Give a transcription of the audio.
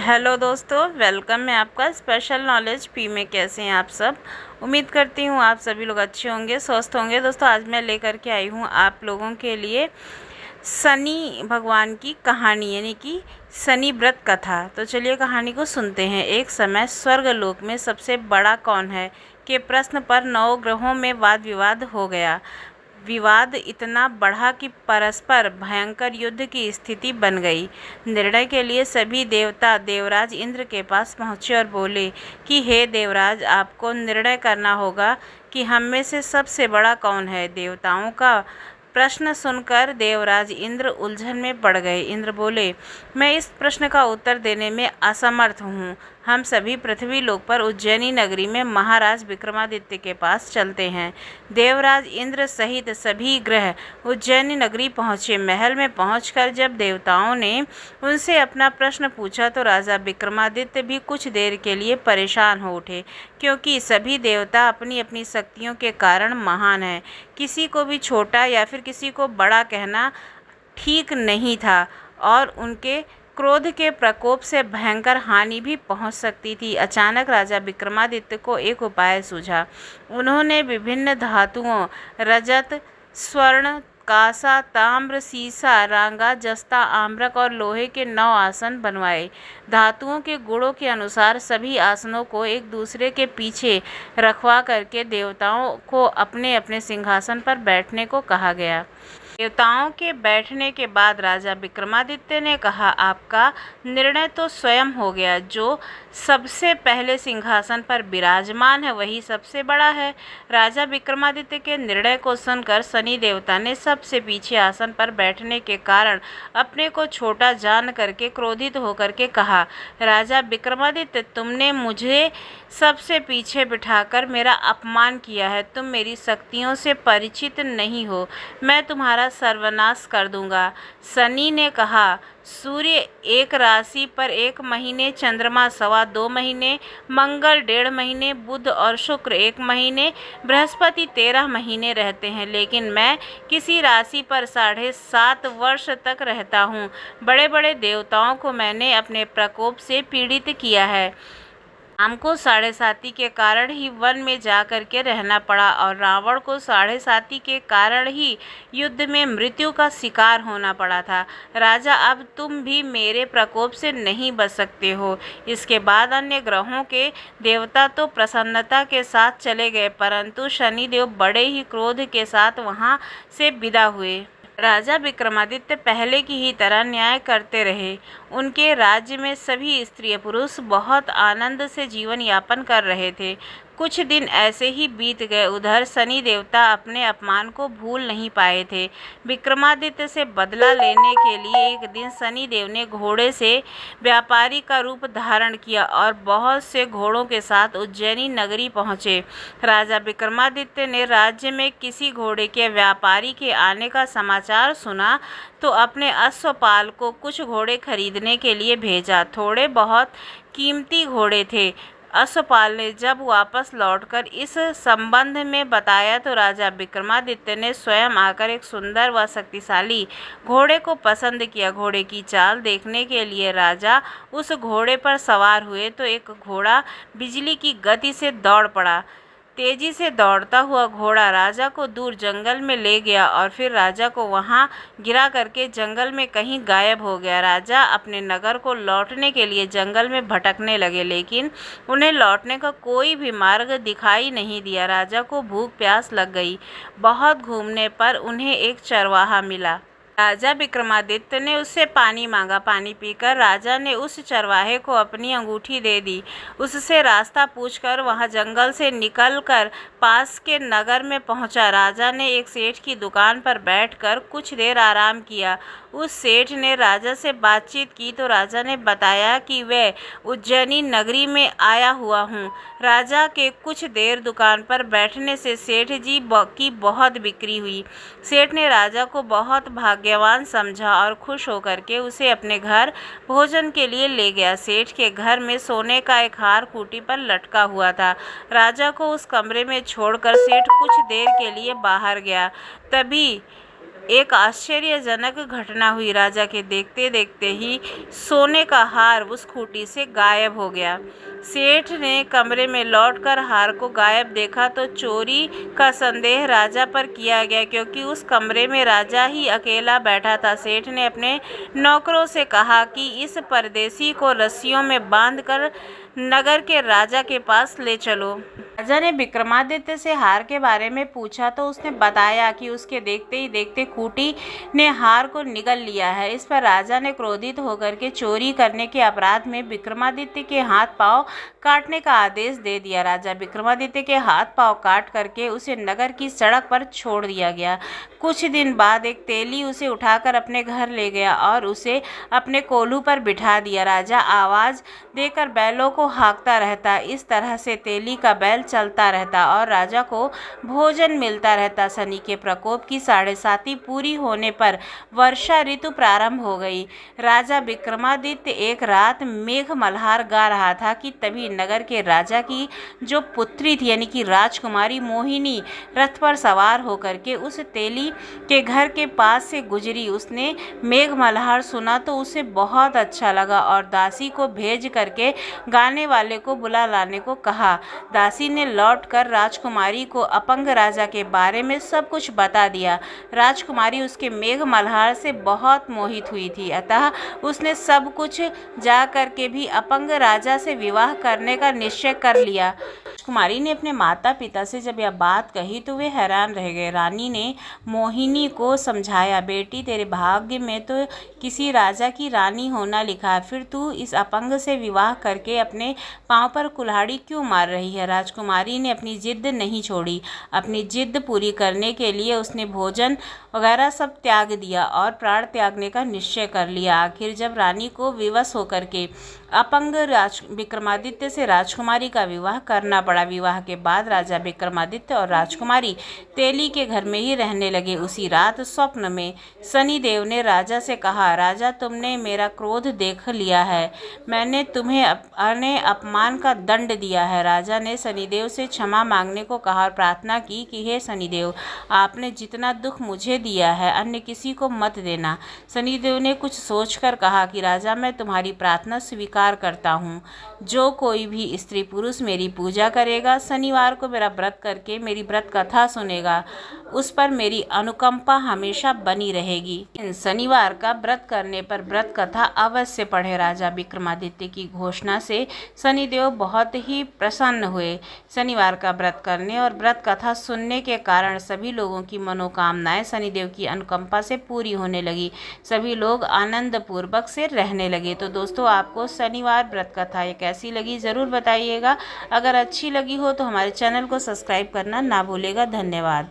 Hello दोस्तों, welcome है आपका स्पेशल नॉलेज पी में। कैसे हैं आप सब? उम्मीद करती हूँ आप सभी लोग अच्छे होंगे, स्वस्थ होंगे। दोस्तों, आज मैं लेकर के आई हूँ आप लोगों के लिए शनि भगवान की कहानी, यानी कि शनि व्रत कथा। तो चलिए कहानी को सुनते हैं। एक समय स्वर्गलोक में सबसे बड़ा कौन है के प्रश्न पर 9 ग्रहों में वाद विवाद हो गया। विवाद इतना बढ़ा कि परस्पर भयंकर युद्ध की स्थिति बन गई। निर्णय के लिए सभी देवता देवराज इंद्र के पास पहुँचे और बोले कि हे देवराज, आपको निर्णय करना होगा कि हम में से सबसे बड़ा कौन है। देवताओं का प्रश्न सुनकर देवराज इंद्र उलझन में पड़ गए। इंद्र बोले, मैं इस प्रश्न का उत्तर देने में असमर्थ हूँ। हम सभी पृथ्वी लोक पर उज्जैनी नगरी में महाराज विक्रमादित्य के पास चलते हैं। देवराज इंद्र सहित सभी ग्रह उज्जैनी नगरी पहुँचे। महल में पहुँचकर जब देवताओं ने उनसे अपना प्रश्न पूछा तो राजा विक्रमादित्य भी कुछ देर के लिए परेशान हो उठे, क्योंकि सभी देवता अपनी अपनी शक्तियों के कारण महान हैं। किसी को भी छोटा या फिर किसी को बड़ा कहना ठीक नहीं था और उनके क्रोध के प्रकोप से भयंकर हानि भी पहुंच सकती थी। अचानक राजा विक्रमादित्य को एक उपाय सूझा। उन्होंने विभिन्न धातुओं रजत, स्वर्ण, कांसा, ताम्र, सीसा, रांगा, जस्ता, आम्रक और लोहे के 9 आसन बनवाए। धातुओं के गुणों के अनुसार सभी आसनों को एक दूसरे के पीछे रखवा करके देवताओं को अपने अपने सिंहासन पर बैठने को कहा गया। देवताओं के बैठने के बाद राजा विक्रमादित्य ने कहा, आपका निर्णय तो स्वयं हो गया। जो सबसे पहले सिंहासन पर विराजमान है वही सबसे बड़ा है। राजा विक्रमादित्य के निर्णय को सुनकर शनि देवता ने सबसे पीछे आसन पर बैठने के कारण अपने को छोटा जान करके क्रोधित होकर के कहा, राजा विक्रमादित्य, तुमने मुझे सबसे पीछे बिठाकर मेरा अपमान किया है। तुम मेरी शक्तियों से परिचित नहीं हो। मैं तुम्हारा सर्वनाश कर दूंगा। शनि ने कहा, सूर्य एक राशि पर 1 महीने, चंद्रमा 2.25 महीने, मंगल 1.5 महीने, बुध और शुक्र 1 महीने, बृहस्पति 13 महीने रहते हैं, लेकिन मैं किसी राशि पर 7.5 वर्ष तक रहता हूँ। बड़े बड़े देवताओं को मैंने अपने प्रकोप से पीड़ित किया है। हमको 7.5 के कारण ही वन में जा कर के रहना पड़ा और रावण को 7.5 के कारण ही युद्ध में मृत्यु का शिकार होना पड़ा था। राजा, अब तुम भी मेरे प्रकोप से नहीं बच सकते हो। इसके बाद अन्य ग्रहों के देवता तो प्रसन्नता के साथ चले गए, परंतु शनिदेव बड़े ही क्रोध के साथ वहां से विदा हुए। राजा विक्रमादित्य पहले की ही तरह न्याय करते रहे। उनके राज्य में सभी स्त्री पुरुष बहुत आनंद से जीवन यापन कर रहे थे। कुछ दिन ऐसे ही बीत गए। उधर शनि देवता अपने अपमान को भूल नहीं पाए थे। विक्रमादित्य से बदला लेने के लिए एक दिन शनि देव ने घोड़े से व्यापारी का रूप धारण किया और बहुत से घोड़ों के साथ उज्जैनी नगरी पहुँचे। राजा विक्रमादित्य ने राज्य में किसी घोड़े के व्यापारी के आने का समाचार सुना तो अपने अश्वपाल को कुछ घोड़े खरीदने के लिए भेजा। थोड़े बहुत कीमती घोड़े थे। अश्वपाल ने जब वापस लौटकर इस संबंध में बताया तो राजा विक्रमादित्य ने स्वयं आकर एक सुंदर व शक्तिशाली घोड़े को पसंद किया। घोड़े की चाल देखने के लिए राजा उस घोड़े पर सवार हुए तो एक घोड़ा बिजली की गति से दौड़ पड़ा। तेजी से दौड़ता हुआ घोड़ा राजा को दूर जंगल में ले गया और फिर राजा को वहां गिरा करके जंगल में कहीं गायब हो गया। राजा अपने नगर को लौटने के लिए जंगल में भटकने लगे, लेकिन उन्हें लौटने का कोई भी मार्ग दिखाई नहीं दिया। राजा को भूख प्यास लग गई। बहुत घूमने पर उन्हें एक चरवाहा मिला। राजा विक्रमादित्य ने उससे पानी मांगा। पानी पीकर राजा ने उस चरवाहे को अपनी अंगूठी दे दी। उससे रास्ता पूछकर वहां जंगल से निकलकर पास के नगर में पहुंचा। राजा ने एक सेठ की दुकान पर बैठकर कुछ देर आराम किया। उस सेठ ने राजा से बातचीत की तो राजा ने बताया कि वह उज्जैनी नगरी में आया हुआ हूँ। राजा के कुछ देर दुकान पर बैठने से सेठ जी की बहुत बिक्री हुई। सेठ ने राजा को बहुत भाग्यवान समझा और खुश होकर के उसे अपने घर भोजन के लिए ले गया। सेठ के घर में सोने का एक हार खूंटी पर लटका हुआ था। राजा को उस कमरे में छोड़कर सेठ कुछ देर के लिए बाहर गया। तभी एक आश्चर्यजनक घटना हुई। राजा के देखते देखते ही सोने का हार उस खूंटी से गायब हो गया। सेठ ने कमरे में लौटकर हार को गायब देखा तो चोरी का संदेह राजा पर किया गया, क्योंकि उस कमरे में राजा ही अकेला बैठा था। सेठ ने अपने नौकरों से कहा कि इस परदेसी को रस्सियों में बांधकर नगर के राजा के पास ले चलो। राजा ने विक्रमादित्य से हार के बारे में पूछा तो उसने बताया कि उसके देखते ही देखते खूंटी ने हार को निगल लिया है। इस पर राजा ने क्रोधित होकर के चोरी करने के अपराध में विक्रमादित्य के हाथ पांव काटने का आदेश दे दिया। राजा विक्रमादित्य के हाथ पांव काट करके उसे नगर की सड़क पर छोड़ दिया गया। कुछ दिन बाद एक तेली उसे उठाकर अपने घर ले गया और उसे अपने कोल्हू पर बिठा दिया। राजा आवाज देकर बैलों को हाँकता रहता। इस तरह से तेली का बैल चलता रहता और राजा को भोजन मिलता रहता। शनि के प्रकोप की 7.5 पूरी होने पर वर्षा ऋतु प्रारंभ हो गई। राजा विक्रमादित्य एक रात मेघ मल्हार गा रहा था कि तभी नगर के राजा की जो पुत्री थी यानी कि राजकुमारी मोहिनी रथ पर सवार होकर के उस तेली के घर के पास से गुजरी। उसने मेघ मल्हार सुना तो उसे बहुत अच्छा लगा और दासी को भेज करके गाने वाले को बुला लाने को कहा। दासी ने लौटकर राजकुमारी को अपंग राजा के बारे में सब कुछ बता दिया। राजकुमारी उसके मेघ मल्हार से बहुत मोहित हुई थी, अतः उसने सब कुछ जा करके भी अपंग राजा से विवाह करने का निश्चय कर लिया। राजकुमारी ने अपने माता पिता से जब यह बात कही तो वे हैरान रह गए। रानी ने मोहिनी को समझाया, बेटी तेरे भाग्य में तो किसी राजा की रानी होना लिखा है, फिर तू इस अपंग से विवाह करके अपने पांव पर कुल्हाड़ी क्यों मार रही है। राजकुमारी ने अपनी जिद नहीं छोड़ी। अपनी जिद पूरी करने के लिए उसने भोजन वगैरह सब त्याग दिया और प्राण त्यागने का निश्चय कर लिया। आखिर जब रानी को विवश होकर के अपंग विक्रमादित्य से राजकुमारी का विवाह करना पड़ा। विवाह के बाद राजा विक्रमादित्य और राजकुमारी तेली के घर में ही रहने लगे। उसी रात स्वप्न में शनिदेव ने राजा से कहा, राजा तुमने मेरा क्रोध देख लिया है, मैंने तुम्हें अपमान का दंड दिया है। राजा ने शनिदेव से क्षमा मांगने को कहा और प्रार्थना की कि हे शनिदेव, आपने जितना दुख मुझे दिया है अन्य किसी को मत देना। शनिदेव ने कुछ सोचकर कहा कि राजा मैं तुम्हारी प्रार्थना स्वीकार करता हूँ। जो कोई भी स्त्री पुरुष मेरी पूजा करेगा, शनिवार को मेरा व्रत करके मेरी व्रत कथा सुनेगा, उस पर मेरी अनुकंपा हमेशा बनी रहेगी। शनिवार का व्रत करने पर व्रत कथा अवश्य पढ़े। राजा विक्रमादित्य की घोषणा से शनिदेव बहुत ही प्रसन्न हुए। शनिवार का व्रत करने और व्रत कथा सुनने के कारण सभी लोगों की मनोकामनाएं शनिदेव की अनुकंपा से पूरी होने लगी। सभी लोग आनंद पूर्वक से रहने लगे। तो दोस्तों, आपको शनिवार व्रत कथा ये कैसी लगी ज़रूर बताइएगा। अगर अच्छी लगी हो तो हमारे चैनल को सब्सक्राइब करना ना भूलेगा। धन्यवाद।